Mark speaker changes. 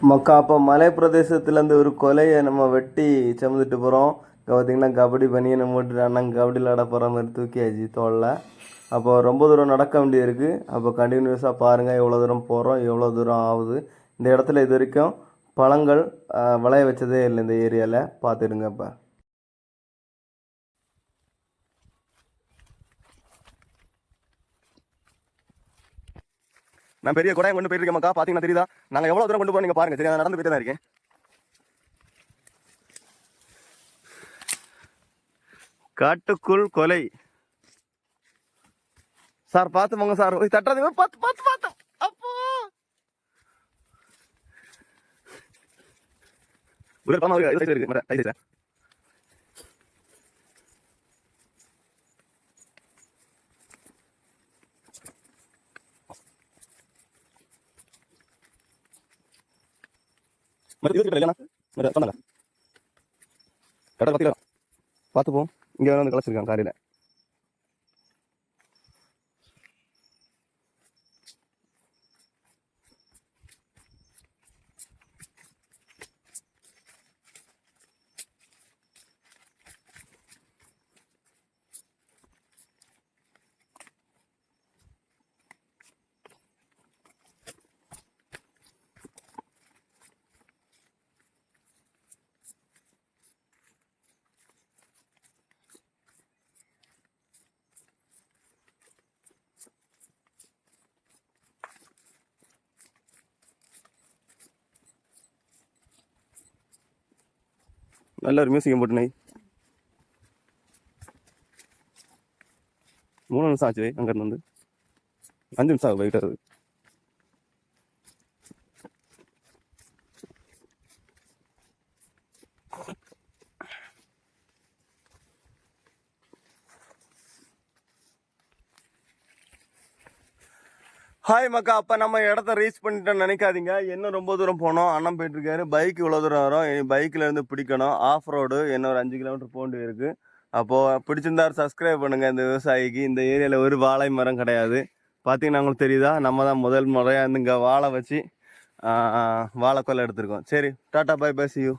Speaker 1: மக்கா அப்போ மலை பிரதேசத்துலேருந்து ஒரு கொலையை நம்ம வெட்டி சுமந்துட்டு போகிறோம். இங்கே பார்த்தீங்கன்னா கபடி பனியனை போட்டு அண்ணன் கபடி விளாட போகிற மாதிரி தூக்கியாச்சு தோளில். அப்போ ரொம்ப தூரம் நடக்க வேண்டியது இருக்குது. அப்போ கண்டினியூஸாக பாருங்கள் எவ்வளோ தூரம் போகிறோம், எவ்வளோ தூரம் ஆகுது. இந்த இடத்துல இது வரைக்கும் பழங்கள் விளைய வச்சதே இல்லை இந்த ஏரியாவில். பார்த்துடுங்க இப்போ. நான் பெரிய கொடையை கொண்டு போயிட்டு இருக்கேன் மக்கா. பார்த்தீங்கன்னா தெரியுதா நாங்கள் எவ்வளோ தூரம் கொண்டு போகிறோம் நீங்கள் பாருங்கள். சரியா, நடந்து போயிட்டு தான் இருக்கேன். காட்டுக்குள் கொலை சார், பார்த்து போங்க சார். தட்டுறது பார்த்து பார்த்து பார்த்து. அப்போ ஒரு பாமா இருக்கு இருக்கு மர ஐஸ் சார். மர இது கிட்ட இல்லனா மர சொன்னாங்க. கடை பத்தில பார்த்து போ. இங்க வந்து கலச்சிருக்காங்க காரில. நல்ல ஒரு மியூசியம் போட்டு நை 3 நிமிஷம் ஆச்சு அங்கேருந்து வந்து 5 நிமிஷம் ஆகும் போயிட்டு. ஹாய் மக்கா. அப்போ நம்ம இடத்த ரீச் பண்ணிட்டோன்னு நினைக்காதீங்க. இன்னும் ரொம்ப தூரம் போனோம். அண்ணன் போயிட்டுருக்காரு. பைக் இவ்வளோ தூரம் வரும். பைக்கில் இருந்து பிடிக்கணும். ஆஃப் ரோடு இன்னும் ஒரு 5 கிலோமீட்டர் போண்டு இருக்குது. அப்போது பிடிச்சிருந்தாரு சப்ஸ்கிரைப் பண்ணுங்கள். இந்த விவசாயிக்கு இந்த ஏரியாவில் ஒரு வாழை மரம் கிடையாது. பார்த்தீங்கன்னா உங்களுக்கு தெரியுதா, நம்ம தான் முதல் முறையாக இங்கே வாழை வச்சு வாழைக்கொலை எடுத்திருக்கோம். சரி, tata bye bye, see you.